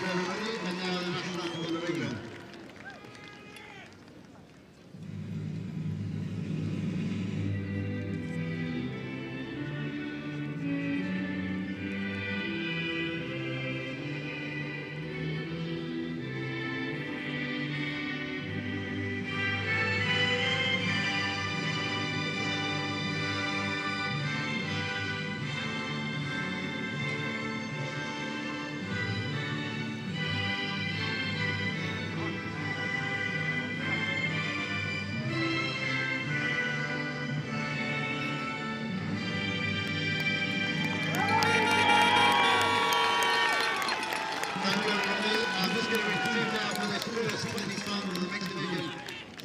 you everybody, and now the national anthem of England.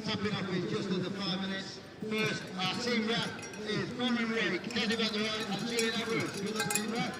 Tapping up in just under 5 minutes. First, our team rep is Bronwyn Wake, headed back the right, and Julian Edwards. Good luck, team rep.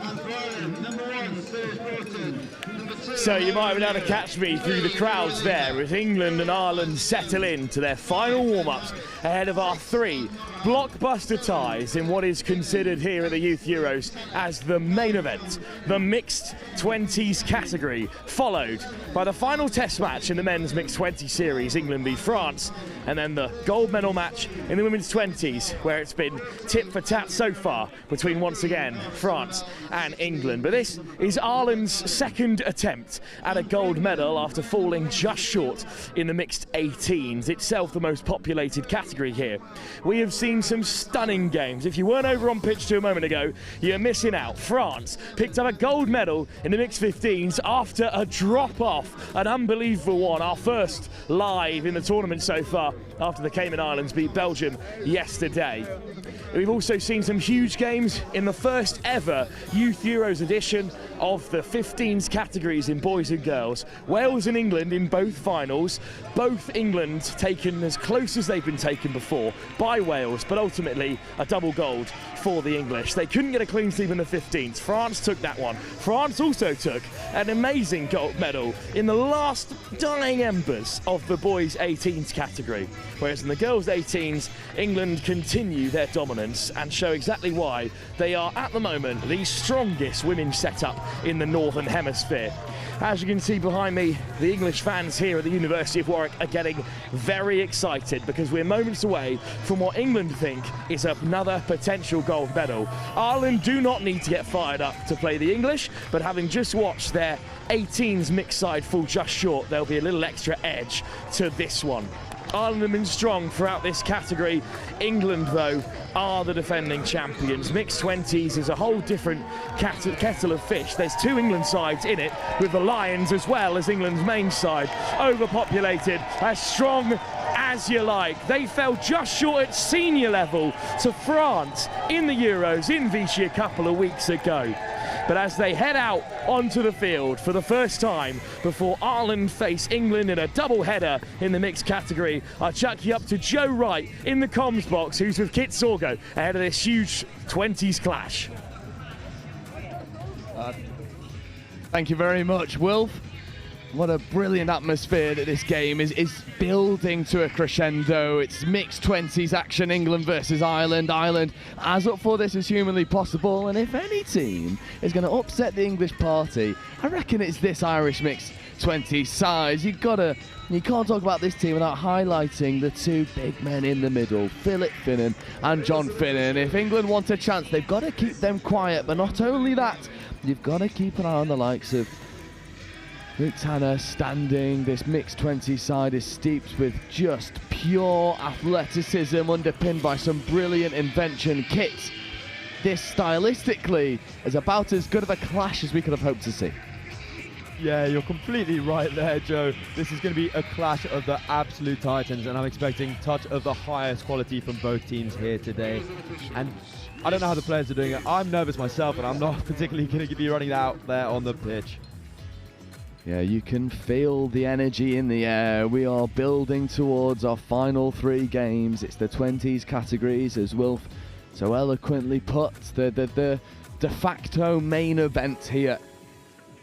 And for Ireland, number 1, Serge Broughton. Number 2. So you might have been able to catch me through the crowds there as England and Ireland settle in to their final warm-ups ahead of our 3 blockbuster ties in what is considered here at the Youth Euros as the main event, the mixed 20s category, followed by the final test match in the men's mixed 20 series, England v France, and then the gold medal match in the women's 20s, where it's been tit for tat so far between, once again, France and England. But this is Ireland's second attempt at a gold medal after falling just short in the mixed 18s, itself the most populated category here. We have seen some stunning games. If you weren't over on pitch 2 a moment ago, you're missing out. France picked up a gold medal in the mixed 15s after a drop-off, an unbelievable one, our first live in the tournament so far after the Cayman Islands beat Belgium yesterday. We've also seen some huge games in the first ever Youth Euros edition of the 15s categories in boys and girls. Wales and England in both finals, both England taken as close as they've been taken before by Wales, but ultimately a double gold for the English. They couldn't get a clean sweep in the 15s. France took that one. France also took an amazing gold medal in the last dying embers of the boys 18s category, whereas in the girls 18s, England continue their dominance and show exactly why they are at the moment the strongest women's setup in the Northern Hemisphere. As you can see behind me, the English fans here at the University of Warwick are getting very excited because we're moments away from what England think is another potential gold medal. Ireland do not need to get fired up to play the English, but having just watched their 18s mixed side fall just short, there'll be a little extra edge to this one. Ireland have been strong throughout this category. England, though, are the defending champions. Mixed 20s is a whole different kettle of fish. There's 2 England sides in it, with the Lions as well as England's main side. Overpopulated, as strong as you like. They fell just short at senior level to France in the Euros in Vichy a couple of weeks ago. But as they head out onto the field for the first time before Ireland face England in a double-header in the mixed category, I'll chuck you up to Joe Wright in the comms box, who's with Kit Sorgo ahead of this huge 20s clash. Thank you very much, Wilf. What a brilliant atmosphere that this game is building to a crescendo. It's mixed 20s action, England versus Ireland. Ireland as up for this as humanly possible, and if any team is going to upset the English party, I reckon it's this Irish mixed 20s side. You can't talk about this team without highlighting the 2 big men in the middle, Philip Finnan and John Finnan. If England want a chance, they've got to keep them quiet, but not only that, you've got to keep an eye on the likes of Luke Tanner standing. This mixed 20 side is steeped with just pure athleticism underpinned by some brilliant invention. Kit, this stylistically is about as good of a clash as we could have hoped to see. Yeah, you're completely right there, Joe. This is going to be a clash of the absolute titans, and I'm expecting touch of the highest quality from both teams here today. And I don't know how the players are doing it. I'm nervous myself, and I'm not particularly going to be running out there on the pitch. Yeah, you can feel the energy in the air. We are building towards our final 3 games. It's the 20s categories, as Wilf so eloquently put, the de facto main event here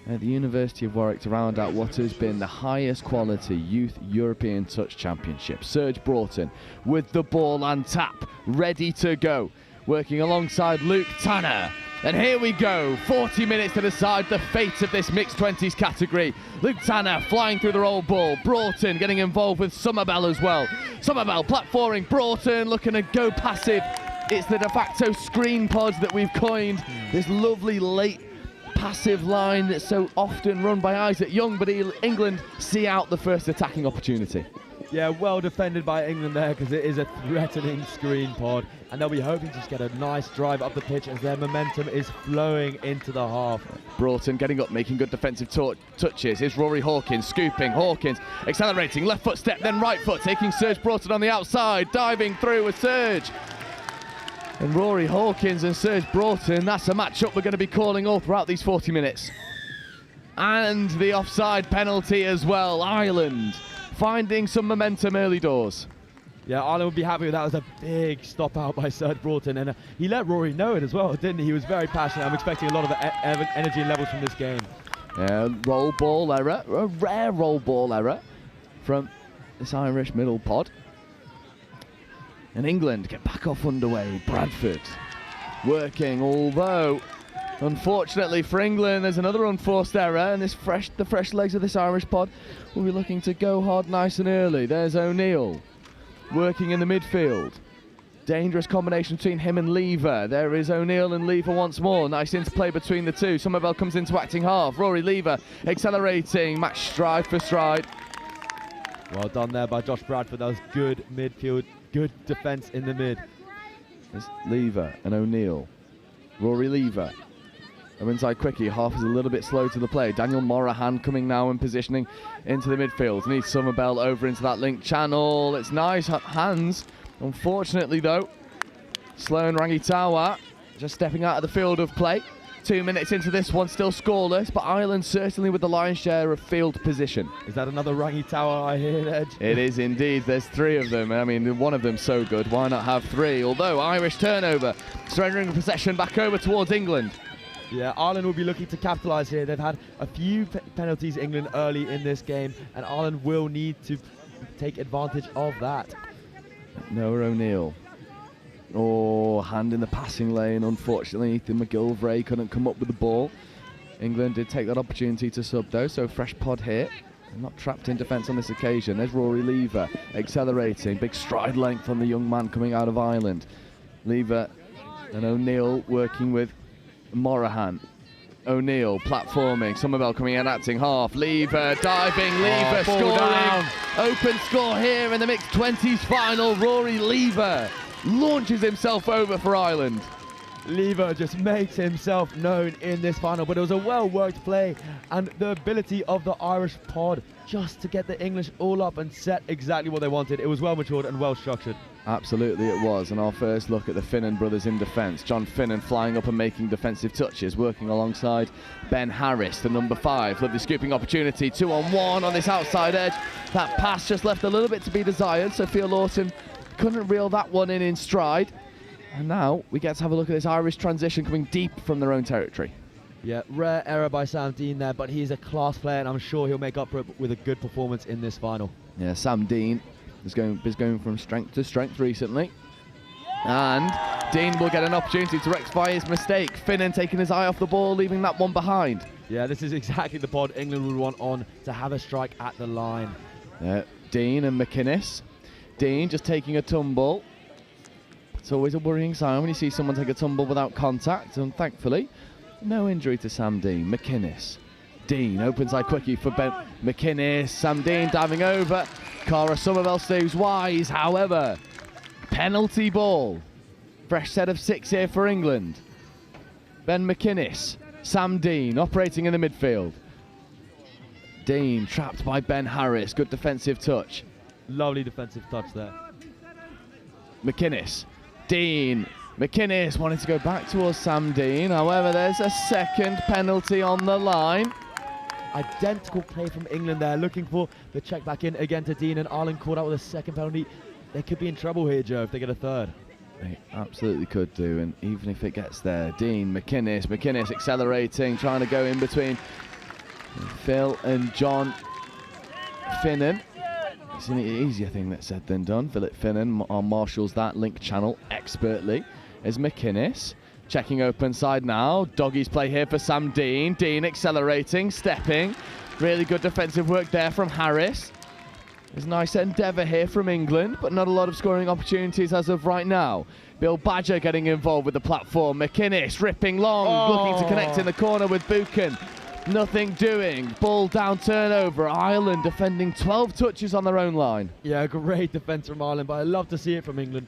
at the University of Warwick to round out what has been the highest quality Youth European Touch Championship. Serge Broughton with the ball and tap, ready to go, working alongside Luke Tanner. And here we go, 40 minutes to decide the fate of this mixed 20s category. Luke Tanner flying through the roll ball. Broughton getting involved with Somerville as well. Somerville platforming. Broughton looking to go passive. It's the de facto screen pods that we've coined. This lovely late passive line that's so often run by Isaac Young, but England see out the first attacking opportunity. Yeah, well defended by England there, because it is a threatening screen pod, and they'll be hoping to just get a nice drive up the pitch as their momentum is flowing into the half. Broughton getting up, making good defensive touches. Here's Rory Hawkins scooping. Hawkins accelerating, left foot step, then right foot, taking Serge Broughton on the outside, diving through with Serge. And Rory Hawkins and Serge Broughton, that's a matchup we're going to be calling all throughout these 40 minutes. And the offside penalty as well. Ireland finding some momentum early doors. Yeah, Ireland would be happy with that. It was a big stop out by Serge Broughton, and he let Rory know it as well, didn't he? He was very passionate. I'm expecting a lot of energy and levels from this game. Yeah, roll ball error, a rare roll ball error from this Irish middle pod. And England get back off underway. Bradford working, although unfortunately for England there's another unforced error, and the fresh legs of this Irish pod will be looking to go hard nice and early. There's O'Neill working in the midfield. Dangerous combination between him and Lever. There is O'Neill and Lever once more. Nice interplay between the two. Somerville comes into acting half. Rory Lever accelerating, match stride for stride. Well done there by Josh Bradford. That was good midfield, good defence in the mid. There's Lever and O'Neill. Rory Lever. Inside quickie, half is a little bit slow to the play. Daniel Morahan coming now and positioning into the midfield. Needs Somerville over into that link channel. It's nice hands. Unfortunately though, Sloan Rangitawa just stepping out of the field of play. 2 minutes into this one, still scoreless, but Ireland certainly with the lion's share of field position. Is that another Rangitawa I hear, Edge? It is indeed. There's 3 of them. I mean, one of them's so good. Why not have 3? Although Irish turnover, surrendering possession back over towards England. Yeah, Ireland will be looking to capitalise here. They've had a few penalties, England, early in this game, and Ireland will need to take advantage of that. Noah O'Neill. Oh, hand in the passing lane. Unfortunately, Ethan McGilvray couldn't come up with the ball. England did take that opportunity to sub though, so fresh pod here. Not trapped in defence on this occasion. There's Rory Lever accelerating. Big stride length on the young man coming out of Ireland. Lever and O'Neill working with Morahan. O'Neill platforming. Somerville coming in acting half. Lever diving. Lever scoring. Down. Open score here in the mixed 20s final. Rory Lever launches himself over for Ireland. Lever just makes himself known in this final, but it was a well-worked play, and the ability of the Irish pod just to get the English all up and set exactly what they wanted. It was well-matured and well-structured. Absolutely it was, and our first look at the Finnan brothers in defence. John Finnan flying up and making defensive touches, working alongside Ben Harris, the number 5. Lovely scooping opportunity, 2-on-1 on this outside edge. That pass just left a little bit to be desired. Sophia Lawton couldn't reel that one in stride. And now we get to have a look at this Irish transition coming deep from their own territory. Yeah, rare error by Sam Dean there, but he's a class player, and I'm sure he'll make up for it with a good performance in this final. Yeah, Sam Dean is going from strength to strength recently. And Dean will get an opportunity to rectify his mistake. Finnan taking his eye off the ball, leaving that one behind. Yeah, this is exactly the pod England would want on to have a strike at the line. Dean and McInnes. Dean just taking a tumble. It's always a worrying sign when you see someone take a tumble without contact, and thankfully, no injury to Sam Dean. McInnes. Dean, open side quickie for Ben McInnes. Sam Dean diving over. Cara Somerville stays wise, however. Penalty ball. Fresh set of 6 here for England. Ben McInnes. Sam Dean operating in the midfield. Dean trapped by Ben Harris. Good defensive touch. Lovely defensive touch there. McInnes. Dean. McInnes wanted to go back towards Sam Dean. However, there's a second penalty on the line. Identical play from England there, looking for the check back in again to Dean, and Ireland caught out with a second penalty. They could be in trouble here, Joe, if they get a third. They absolutely could do, and even if it gets there, Dean, McInnes accelerating, trying to go in between Phil and John Finnan. It's an easier thing that's said than done. Philip Finnan marshals that link channel expertly. As McInnes Checking open side now. Doggies play here for Sam Dean. Dean accelerating, stepping. Really good defensive work there from Harris. There's a nice endeavour here from England, but not a lot of scoring opportunities as of right now. Bill Badger getting involved with the platform. McInnes ripping long, looking to connect in the corner with Buchan. Nothing doing. Ball down, turnover. Ireland defending 12 touches on their own line. Yeah, great defence from Ireland, but I love to see it from England.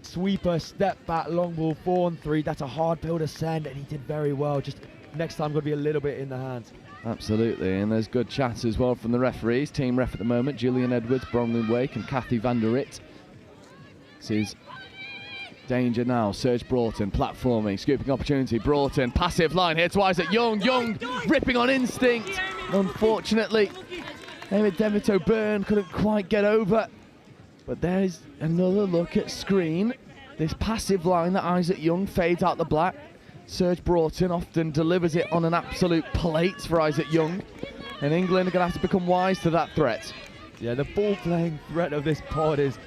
Sweeper, step back, long ball, 4-on-3. That's a hard pill to send, and he did very well. Just next time, got to be a little bit in the hands. Absolutely, and there's good chat as well from the referees. Team ref at the moment, Julian Edwards, Bronwyn Wake and Kathy van der Rit. This is danger now. Serge Broughton, platforming, scooping opportunity. Broughton, passive line here to Isaac Young. Young ripping on instinct. Unfortunately, David Devito Byrne couldn't quite get over. But there's another look at screen. This passive line that Isaac Young fades out the black. Serge Broughton often delivers it on an absolute plate for Isaac Young. And England are going to have to become wise to that threat. Yeah, the ball-playing threat of this pod is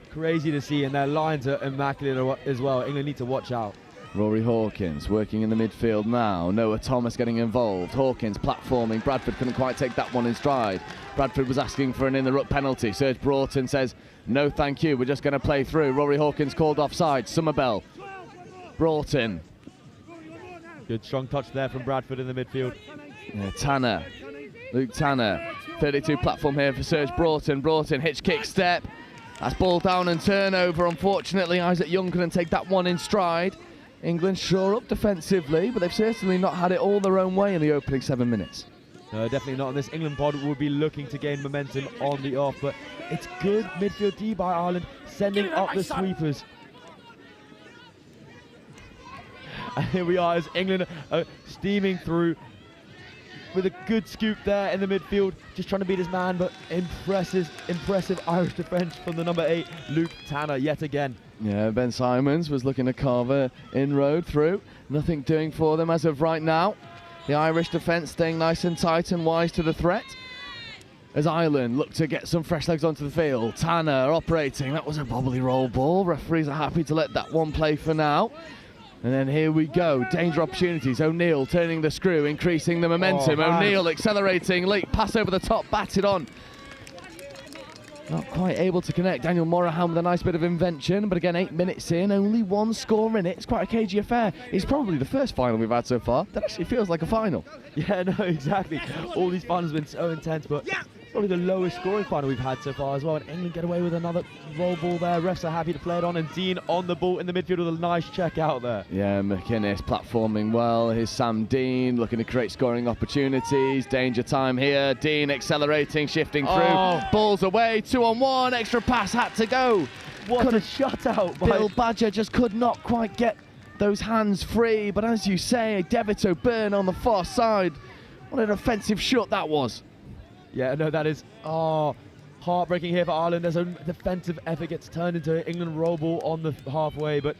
crazy to see, and their lines are immaculate as well. England need to watch out. Rory Hawkins working in the midfield now. Noah Thomas getting involved. Hawkins platforming. Bradford couldn't quite take that one in stride. Bradford was asking for an in-the-ruck penalty. Serge Broughton says, no thank you, we're just going to play through. Rory Hawkins called offside. Summerbell. Broughton. Good strong touch there from Bradford in the midfield. Yeah, Tanner. Luke Tanner. 32 platform here for Serge Broughton. Broughton, hitch kick step. That's ball down and turnover. Unfortunately, Isaac Young couldn't take that one in stride. England shore up defensively, but they've certainly not had it all their own way in the opening 7 minutes. No, definitely not. And this England pod will be looking to gain momentum on the off, but it's good midfield D by Ireland, sending up the sweepers. And here we are as England are steaming through with a good scoop there in the midfield, just trying to beat his man, but impressive Irish defence from the number 8, Luke Tanner, yet again. Yeah, Ben Simons was looking to carve an inroad through. Nothing doing for them as of right now. The Irish defence staying nice and tight and wise to the threat. As Ireland look to get some fresh legs onto the field. Tanner operating. That was a bobbly roll ball. Referees are happy to let that one play for now. And then here we go, danger opportunities. O'Neill turning the screw, increasing the momentum. O'Neill accelerating, late pass over the top, batted on. Not quite able to connect. Daniel Morahan with a nice bit of invention, but again, 8 minutes in, only one score in it. It's quite a cagey affair. It's probably the first final we've had so far that actually feels like a final. Yeah, no, exactly. All these finals have been so intense, but probably the lowest scoring final we've had so far as well. And England get away with another roll ball there. Refs are happy to play it on, and Dean on the ball in the midfield with a nice check out there. Yeah, McInnes platforming well. Here's Sam Dean looking to create scoring opportunities. Danger time here. Dean accelerating, shifting through. Balls away, 2-on-1. Extra pass had to go. What a shutout. Bill Badger just could not quite get those hands free. But as you say, Devito Byrne on the far side. What an offensive shot that was. Yeah, no, that is heartbreaking here for Ireland as a defensive effort gets turned into England roll ball on the halfway. But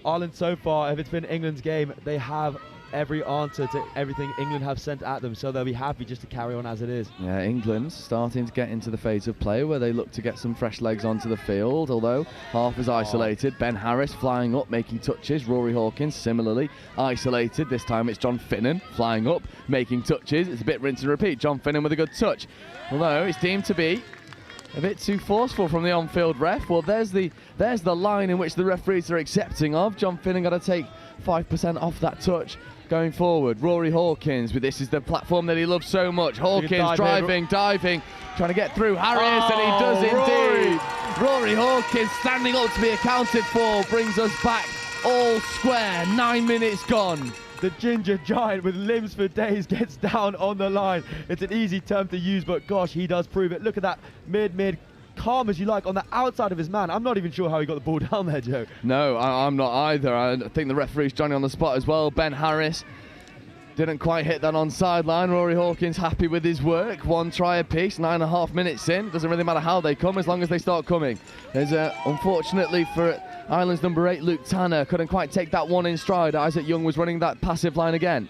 Ireland so far, if it's been England's game, they have every answer to everything England have sent at them, so they'll be happy just to carry on as it is. Yeah, England's starting to get into the phase of play where they look to get some fresh legs onto the field, although half is isolated. Ben Harris flying up, making touches. Rory Hawkins similarly isolated. This time it's John Finnan flying up, making touches. It's a bit rinse and repeat. John Finnan with a good touch, although it's deemed to be a bit too forceful from the on-field ref. Well, there's the line in which the referees are accepting of. John Finnan got to take 5% off that touch going forward. Rory Hawkins, but this is the platform that he loves so much. Hawkins diving, trying to get through Harris, and he does indeed. Rory Hawkins standing up to be accounted for, brings us back all square. 9 minutes gone. The ginger giant with limbs for days gets down on the line. It's an easy term to use, but gosh, he does prove it. Look at that mid, calm as you like on the outside of his man. I'm not even sure how he got the ball down there, Joe. No, I'm not either. I think the referee's Johnny on the spot as well. Ben Harris didn't quite hit that on sideline. Rory Hawkins happy with his work. One try apiece, 9.5 minutes in. Doesn't really matter how they come as long as they start coming. There's unfortunately for Ireland's number 8, Luke Tanner, couldn't quite take that one in stride. Isaac Young was running that passive line again.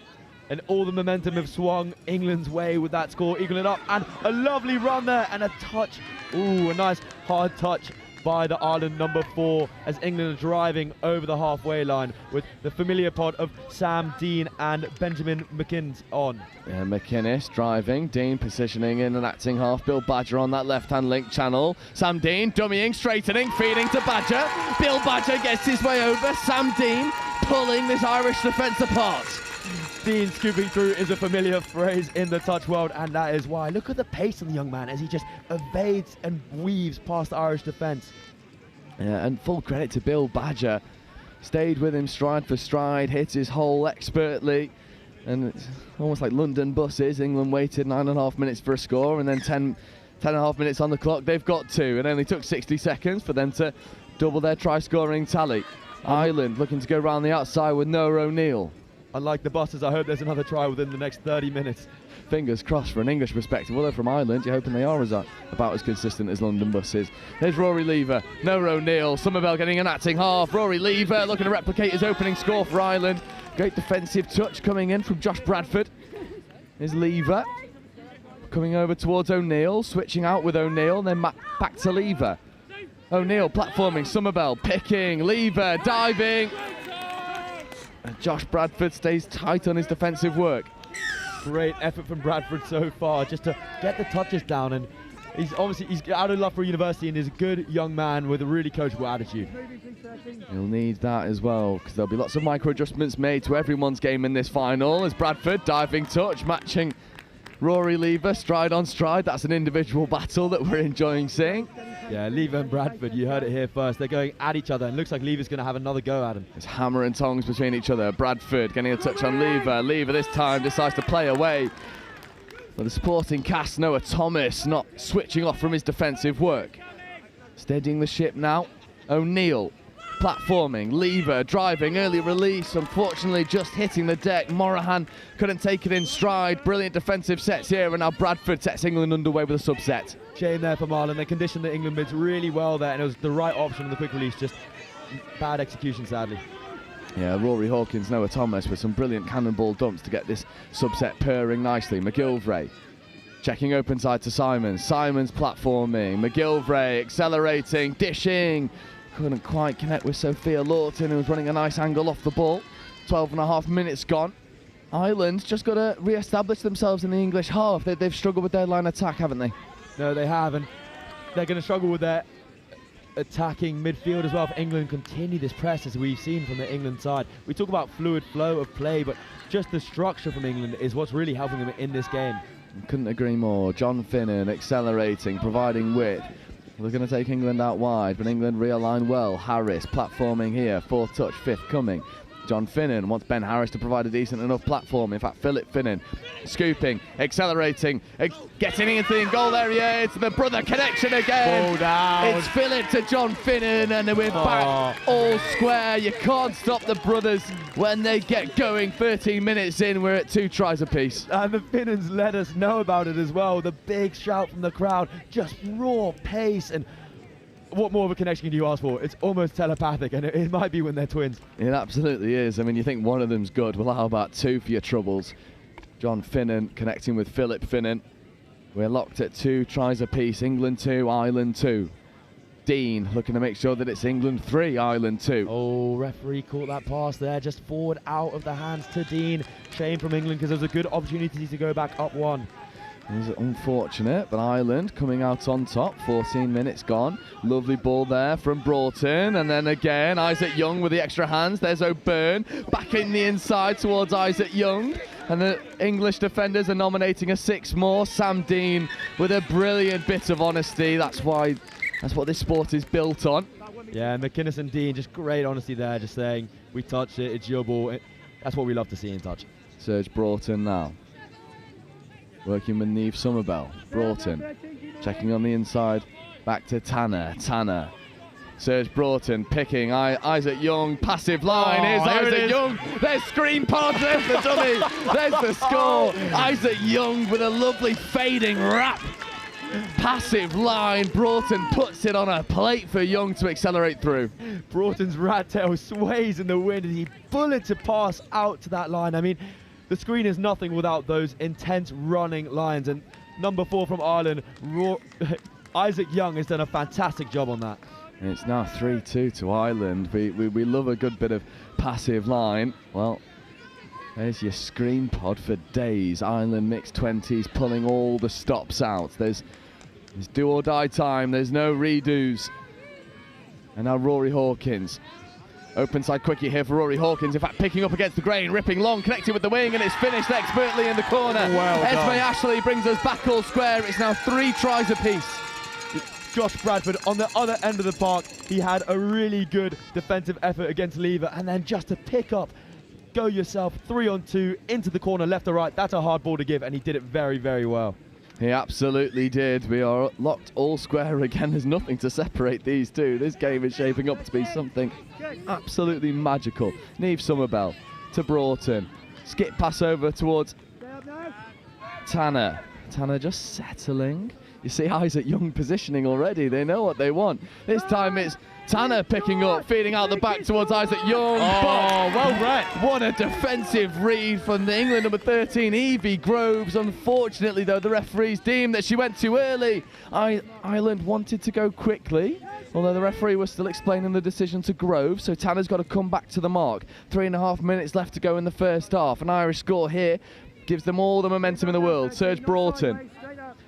And all the momentum have swung England's way with that score, equaling it up, and a lovely run there, and a touch. Ooh, a nice hard touch by the Ireland number 4 as England are driving over the halfway line with the familiar pod of Sam Dean and Benjamin McInnes on. Yeah, McInnes driving, Dean positioning in an acting half, Bill Badger on that left-hand link channel. Sam Dean dummying, straightening, feeding to Badger. Bill Badger gets his way over, Sam Dean pulling this Irish defence apart. Dean scooping through is a familiar phrase in the touch world, and that is why. Look at the pace on the young man as he just evades and weaves past the Irish defence. Yeah, and full credit to Bill Badger. Stayed with him stride for stride, hit his hole expertly, and it's almost like London buses. England waited 9.5 minutes for a score, and then 10.5 minutes on the clock. They've got 2. It only took 60 seconds for them to double their try-scoring tally. Ireland looking to go round the outside with Noah O'Neill. Unlike the buses, I hope there's another try within the next 30 minutes. Fingers crossed for an English perspective, although from Ireland you're hoping they are about as consistent as London buses. There's Rory Lever, Noah O'Neill, Somerville getting an acting half. Rory Lever looking to replicate his opening score for Ireland. Great defensive touch coming in from Josh Bradford. There's Lever coming over towards O'Neill, switching out with O'Neill, then back to Lever. O'Neill platforming, Somerville picking, Lever diving. And Josh Bradford stays tight on his defensive work. Great effort from Bradford so far, just to get the touches down, and he's out of love for University and is a good young man with a really coachable attitude. He'll need that as well, because there'll be lots of micro adjustments made to everyone's game in this final, as Bradford diving touch matching Rory Lever stride on stride. That's an individual battle that we're enjoying seeing. Yeah, Lever and Bradford, you heard it here first. They're going at each other, and looks like Lever's going to have another go at him. It's hammer and tongs between each other. Bradford getting a touch on Lever. Lever this time decides to play away. But the supporting cast, Noah Thomas, not switching off from his defensive work. Steadying the ship now. O'Neill platforming, Lever driving, early release, unfortunately just hitting the deck. Morahan couldn't take it in stride. Brilliant defensive sets here, and now Bradford sets England underway with a subset. Shame there for Marlon. They conditioned the England mids really well there, and it was the right option in the quick release, just bad execution sadly. Yeah, Rory Hawkins, Noah Thomas with some brilliant cannonball dumps to get this subset purring nicely. McGilvray checking open side to Simons. Simons platforming, McGilvray accelerating, dishing. Couldn't quite connect with Sophia Lawton, who was running a nice angle off the ball. 12.5 minutes gone. Ireland just got to re-establish themselves in the English half. They've struggled with their line attack, haven't they? No, they have, and they're going to struggle with their attacking midfield as well if England continue this press, as we've seen from the England side. We talk about fluid flow of play, but just the structure from England is what's really helping them in this game. Couldn't agree more. John Finnan accelerating, providing width. They're going to take England out wide, but England realign well. Harris platforming here, 4th touch, 5th coming. John Finnan wants Ben Harris to provide a decent enough platform. In fact, Philip Finnan scooping, accelerating, getting into the goal area. It's the brother connection again. Ball down. It's Philip to John Finnan, and we're back all square. You can't stop the brothers when they get going. 13 minutes in, we're at 2 tries apiece. And the Finnans let us know about it as well. The big shout from the crowd, just raw pace, and what more of a connection can you ask for? It's almost telepathic, and it might be when they're twins. It absolutely is. I mean, you think one of them's good. Well, how about 2 for your troubles? John Finnan connecting with Philip Finnan. We're locked at 2 tries apiece. England 2, Ireland 2. Dean looking to make sure that it's England 3, Ireland 2. Oh, referee caught that pass there, just forward out of the hands to Dean. Shame from England, because there was a good opportunity to go back up 1. It was unfortunate, but Ireland coming out on top. 14 minutes gone. Lovely ball there from Broughton, and then again Isaac Young with the extra hands. There's O'Byrne back in the inside towards Isaac Young, and the English defenders are nominating a 6 more. Sam Dean with a brilliant bit of honesty. That's what this sport is built on. Yeah, McInnes and Dean, just great honesty there, just saying we touched it, it's your ball. That's what we love to see in touch. Serge Broughton now working with Niamh Somerville. Broughton checking on the inside, back to Tanner. Serge Broughton picking Isaac Young, passive line. Here's Isaac Young. There's screen pass, there's the dummy, there's the score. Isaac Young with a lovely fading wrap. Passive line, Broughton puts it on a plate for Young to accelerate through. Broughton's rat tail sways in the wind and he bullets a pass out to that line. I mean, the screen is nothing without those intense running lines, and number 4 from Ireland, Isaac Young, has done a fantastic job on that. It's now 3-2 to Ireland. We love a good bit of passive line. Well, there's your screen pod for days. Ireland mixed 20s pulling all the stops out. There's do or die time. There's no redos. And now Rory Hawkins. Open side quickie here for Rory Hawkins. In fact, picking up against the grain, ripping long, connecting with the wing, and it's finished expertly in the corner. Well Esme done. Ashley brings us back all square. It's now 3 tries apiece. Josh Bradford on the other end of the park, he had a really good defensive effort against Lever, and then just to pick up, go yourself 3-on-2 into the corner, left or right. That's a hard ball to give, and he did it very, very well. He absolutely did. We are locked all square again. There's nothing to separate these two. This game is shaping up to be something absolutely magical. Niamh Somerville to Broughton. Skip pass over towards Tanner. Tanner just settling. You see Isaac Young positioning already. They know what they want. This time it's Tanner picking up, feeding out the back towards Isaac Young. Oh, well read. What a defensive read from the England number 13, Evie Groves. Unfortunately, though, the referees deemed that she went too early. Ireland wanted to go quickly, although the referee was still explaining the decision to Groves, so Tanner's got to come back to the mark. 3.5 minutes left to go in the first half. An Irish score here gives them all the momentum in the world. Serge Broughton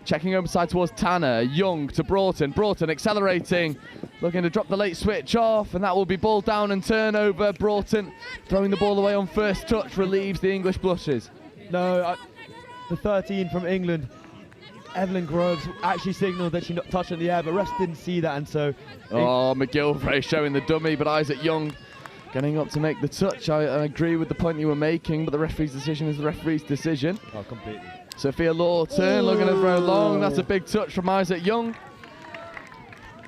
checking over side towards Tanner. Young to Broughton. Broughton accelerating, looking to drop the late switch off, and that will be ball down and turnover. Broughton throwing the ball away on first touch relieves the English blushes. No, the 13 from England, Evelyn Groves, actually signalled that she touched in the air, but refs didn't see that, and so... McGilvray showing the dummy, but Isaac Young getting up to make the touch. I agree with the point you were making, but the referee's decision is the referee's decision. Oh, completely. Sophia Lawton looking to throw long. That's a big touch from Isaac Young.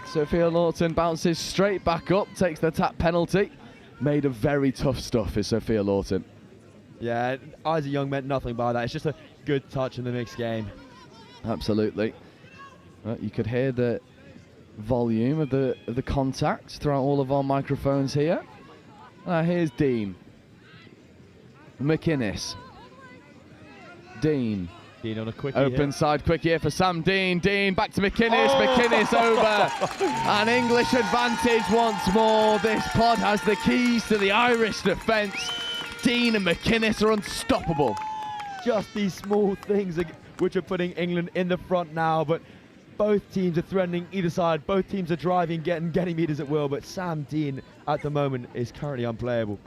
Sophia Lawton bounces straight back up, takes the tap penalty. Made of very tough stuff is Sophia Lawton. Yeah, Isaac Young meant nothing by that. It's just a good touch in the mixed game. Absolutely. Well, you could hear the volume of the contact throughout all of our microphones here. Here's Dean. McInnes. Dean Dean on a quickie. Open side quick here for Sam Dean. Dean back to McInnes. McInnes over. An English advantage once more. This pod has the keys to the Irish defence. Dean and McInnes are unstoppable. Just these small things which are putting England in the front now, but both teams are threatening either side. Both teams are driving, getting meters at will, but Sam Dean at the moment is currently unplayable.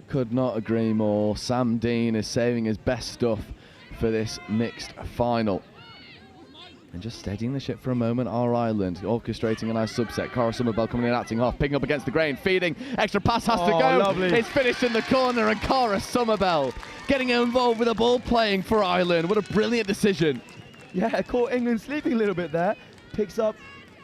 Could not agree more. Sam Dean is saving his best stuff for this mixed final. And just steadying the ship for a moment are Ireland, orchestrating a nice subset. Cara Somerville coming in, acting off, picking up against the grain, feeding, extra pass has to go. Lovely. It's finished in the corner, and Cara Somerville getting involved with the ball playing for Ireland. What a brilliant decision. Yeah, caught England sleeping a little bit there. Picks up,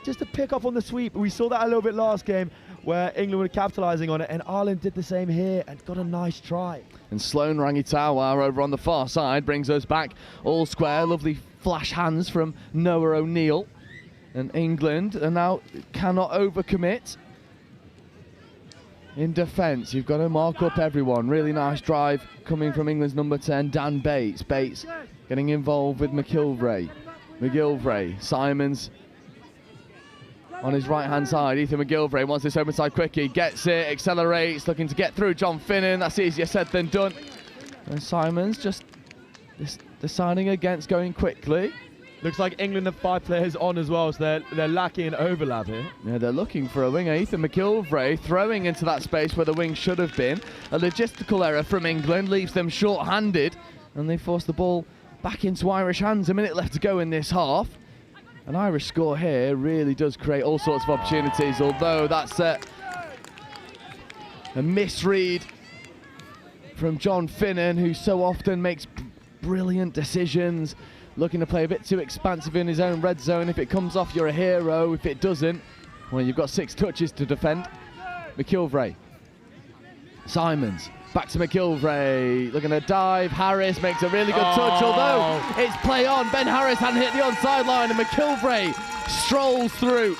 just a pick up on the sweep. We saw that a little bit last game, where England were capitalising on it, and Ireland did the same here and got a nice try. And Sloan Rangitawa over on the far side brings us back all square. Lovely flash hands from Noah O'Neill. And England and now cannot overcommit. In defence, you've got to mark up everyone. Really nice drive coming from England's number 10, Dan Bates. Bates getting involved with McGilvray. Simons on his right-hand side. Ethan McGilvray wants this open side quickie, gets it, accelerates, looking to get through John Finnan. That's easier said than done. And Simons just deciding against going quickly. Looks like England have 5 players on as well, so they're lacking an overlap here. Yeah, they're looking for a winger. Ethan McGilvray throwing into that space where the wing should have been. A logistical error from England leaves them short-handed, and they force the ball back into Irish hands. A minute left to go in this half. An Irish score here really does create all sorts of opportunities, although that's a misread from John Finnan, who so often makes brilliant decisions, looking to play a bit too expansive in his own red zone. If it comes off, you're a hero. If it doesn't, well, you've got 6 touches to defend. McGilvray. Simons. Back to McGilvray, looking to dive. Harris makes a really good touch, although it's play on. Ben Harris hadn't hit the onside line, and McGilvray strolls through.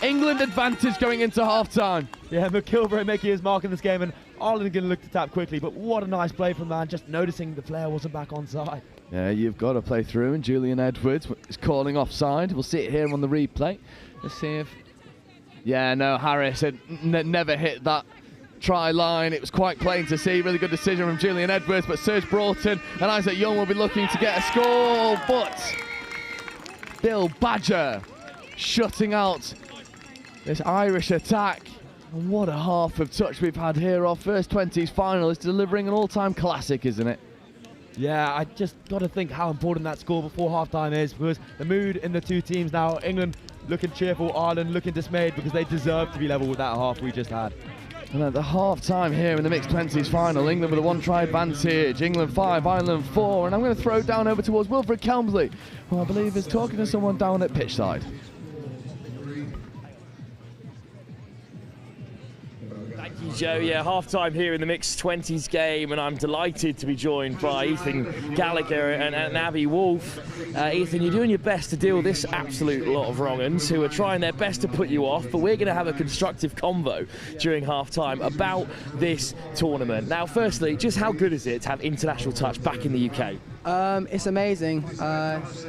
England advantage going into half-time. Yeah, McGilvray making his mark in this game, and Ireland going to look to tap quickly, but what a nice play from man, just noticing the player wasn't back onside. Yeah, you've got to play through, and Julian Edwards is calling offside. We'll see it here on the replay. Let's see if Yeah, no, Harris had never hit that try line. It was quite plain to see. Really good decision from Julian Edwards, but Serge Broughton and Isaac Young will be looking to get a score, but Bill Badger shutting out this Irish attack. And what a half of touch we've had here. Our first 20s final is delivering an all-time classic, isn't it? Yeah, I just got to think how important that score before half-time is, because the mood in the two teams now, England looking cheerful, Ireland looking dismayed, because they deserve to be level with that half we just had. And at the half-time here in the mixed 20s final, England with a one-try advantage. England 5, Ireland 4. And I'm going to throw it down over towards Wilfred Kelmsley, who I believe is talking to someone down at pitch side. Thank you, Joe. Yeah, half-time here in the mixed 20s game, and I'm delighted to be joined by Ethan Gallagher and Abby Wolf. Ethan, you're doing your best to deal with this absolute lot of wrong-uns who are trying their best to put you off, but we're going to have a constructive convo during half-time about this tournament. Now, firstly, just how good is it to have international touch back in the UK? It's amazing.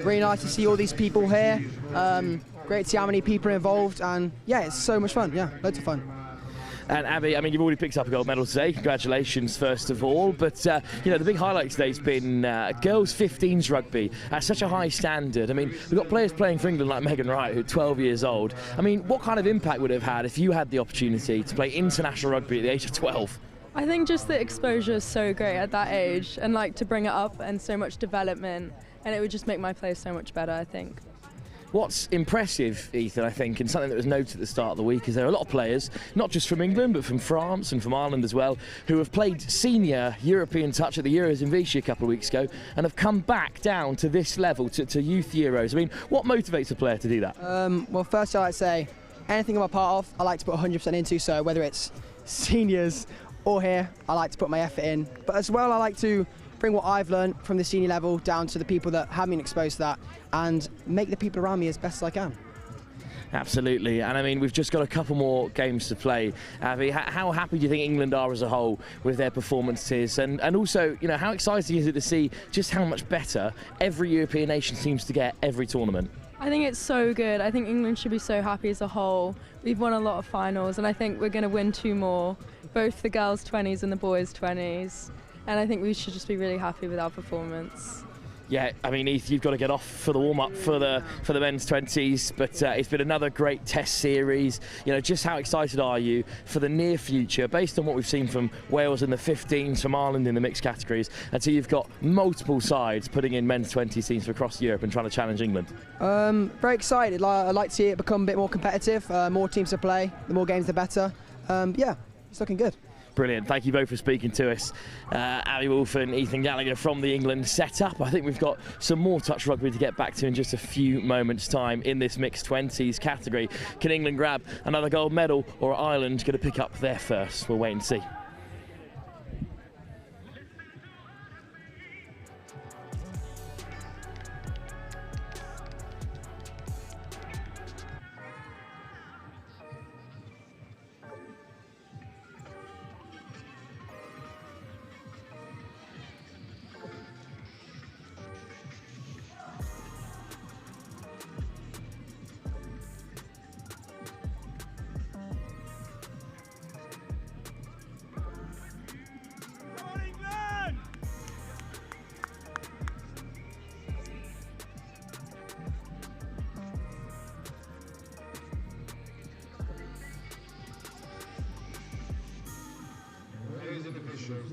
Really nice to see all these people here. Great to see how many people are involved, and yeah, it's so much fun. Yeah, loads of fun. And Abby, I mean, you've already picked up a gold medal today. Congratulations, first of all. But, you know, the big highlight today has been girls 15s rugby at such a high standard. I mean, we've got players playing for England like Megan Wright, who's 12 years old. I mean, what kind of impact would it have had if you had the opportunity to play international rugby at the age of 12? I think just the exposure is so great at that age, and like to bring it up and so much development, and it would just make my play so much better, I think. What's impressive, Ethan, I think, and something that was noted at the start of the week, is there are a lot of players, not just from England, but from France and from Ireland as well, who have played senior European touch at the Euros in Vichy a couple of weeks ago and have come back down to this level, to youth Euros. I mean, what motivates a player to do that? Well, first I'd like to say, anything I'm a part of, I like to put 100% into, so whether it's seniors or here, I like to put my effort in. But as well, I like to bring what I've learned from the senior level down to the people that have been exposed to that and make the people around me as best as I can. Absolutely, and I mean, we've just got a couple more games to play. Abby, how happy do you think England are as a whole with their performances? And also, you know, how exciting is it to see just how much better every European nation seems to get every tournament? I think it's so good. I think England should be so happy as a whole. We've won a lot of finals, and I think we're going to win 2 more, both the girls' 20s and the boys' 20s. And I think we should just be really happy with our performance. Yeah, I mean, Eth, you've got to get off for the warm-up for the men's 20s, but it's been another great test series. You know, just how excited are you for the near future, based on what we've seen from Wales in the 15s, from Ireland in the mixed categories, until you've got multiple sides putting in men's 20 teams from across Europe and trying to challenge England? Very excited. I'd like to see it become a bit more competitive, more teams to play, the more games the better. Yeah, it's looking good. Brilliant. Thank you both for speaking to us. Abby Wolf and Ethan Gallagher from the England setup. I think we've got some more touch rugby to get back to in just a few moments' time in this mixed 20s category. Can England grab another gold medal, or are Ireland going to pick up their first? We'll wait and see.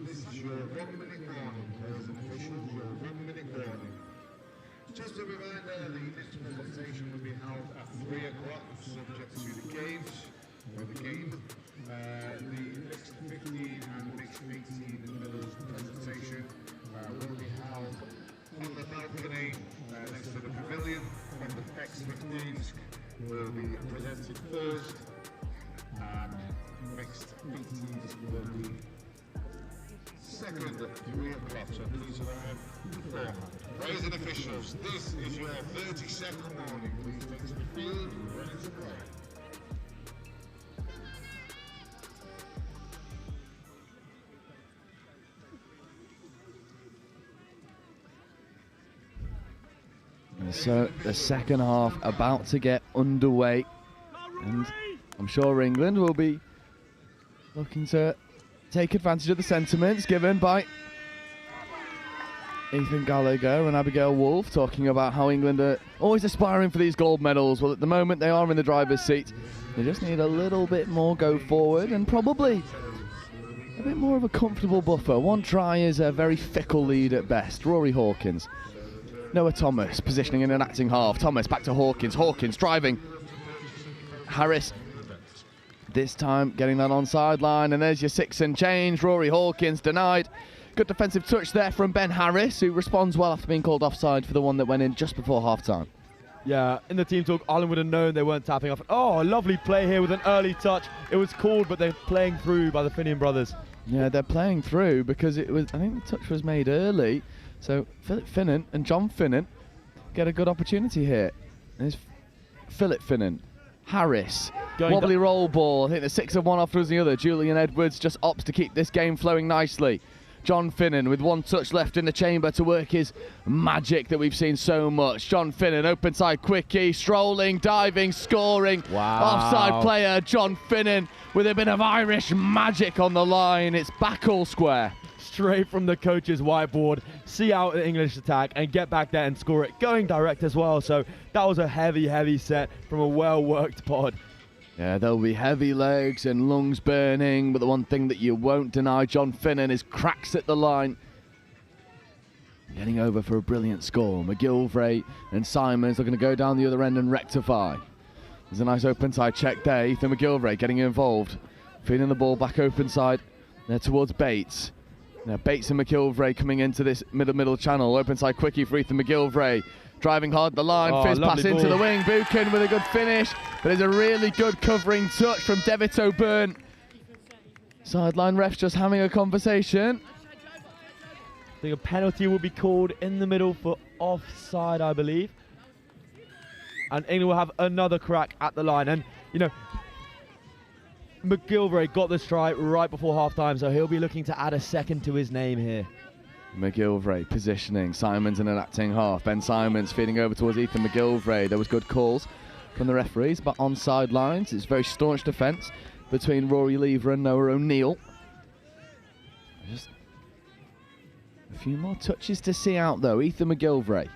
This is your 1-minute warning. Ladies and officials, your 1-minute warning. Just a reminder, the next presentation will be held at 3 o'clock, subject to the games, or the game. The mixed 15 and mixed 18 medals presentation will be held on the balcony next to the pavilion, and the X-15s will be presented first, and mixed 18s will be second at 3 o'clock, so please arrive beforehand. Ladies and officials, this is your 30-second warning. Please take to the field, ready to play. And so the second half about to get underway, and I'm sure England will be looking to take advantage of the sentiments given by Ethan Gallagher and Abigail Wolfe, talking about how England are always aspiring for these gold medals. Well, at the moment they are in the driver's seat. They just need a little bit more go forward and probably a bit more of a comfortable buffer. One try is a very fickle lead at best. Rory Hawkins. Noah Thomas positioning in an acting half. Thomas back to Hawkins. Hawkins driving. Harris this time getting that onside line, and there's your 6 and change. Rory Hawkins denied. Good defensive touch there from Ben Harris, who responds well after being called offside for the one that went in just before half-time. Yeah, in the team talk, Ireland would have known they weren't tapping off. Oh, a lovely play here with an early touch. It was called, but they're playing through by the Finian brothers. Yeah, they're playing through because it was, I think the touch was made early. So Philip Finnan and John Finnan get a good opportunity here. There's Philip Finnan, Harris, wobbly roll ball. I think the 6 of one offers the other. Julian Edwards just opts to keep this game flowing nicely. John Finnan with one touch left in the chamber to work his magic that we've seen so much. John Finnan, open side quickie, strolling, diving, scoring. Wow. Offside player, John Finnan with a bit of Irish magic on the line. It's back all square. Straight from the coach's whiteboard, see out the English attack and get back there and score it, going direct as well. So that was a heavy set from a well-worked pod. Yeah, there'll be heavy legs and lungs burning, but the one thing that you won't deny, John Finnan, is cracks at the line. Getting over for a brilliant score. McGilvray and Simons are going to go down the other end and rectify. There's a nice open side check there. Ethan McGilvray getting involved. Feeding the ball back open side there towards Bates. Now Bates and McGilvray coming into this middle channel. Open side quickie for Ethan McGilvray. Driving hard the line, fizz pass into the wing. Buchan with a good finish, but there's a really good covering touch from Devitt O'Byrne. Sideline refs just having a conversation. I think a penalty will be called in the middle for offside, I believe. And England will have another crack at the line. And, you know, McGilvray got the strike right before half-time, so he'll be looking to add a second to his name here. McGilvray positioning, Simons in an acting half. Ben Simons feeding over towards Ethan McGilvray. There was good calls from the referees, but on sidelines, it's very staunch defence between Rory Lever and Noah O'Neill. Just a few more touches to see out though. Ethan McGilvray.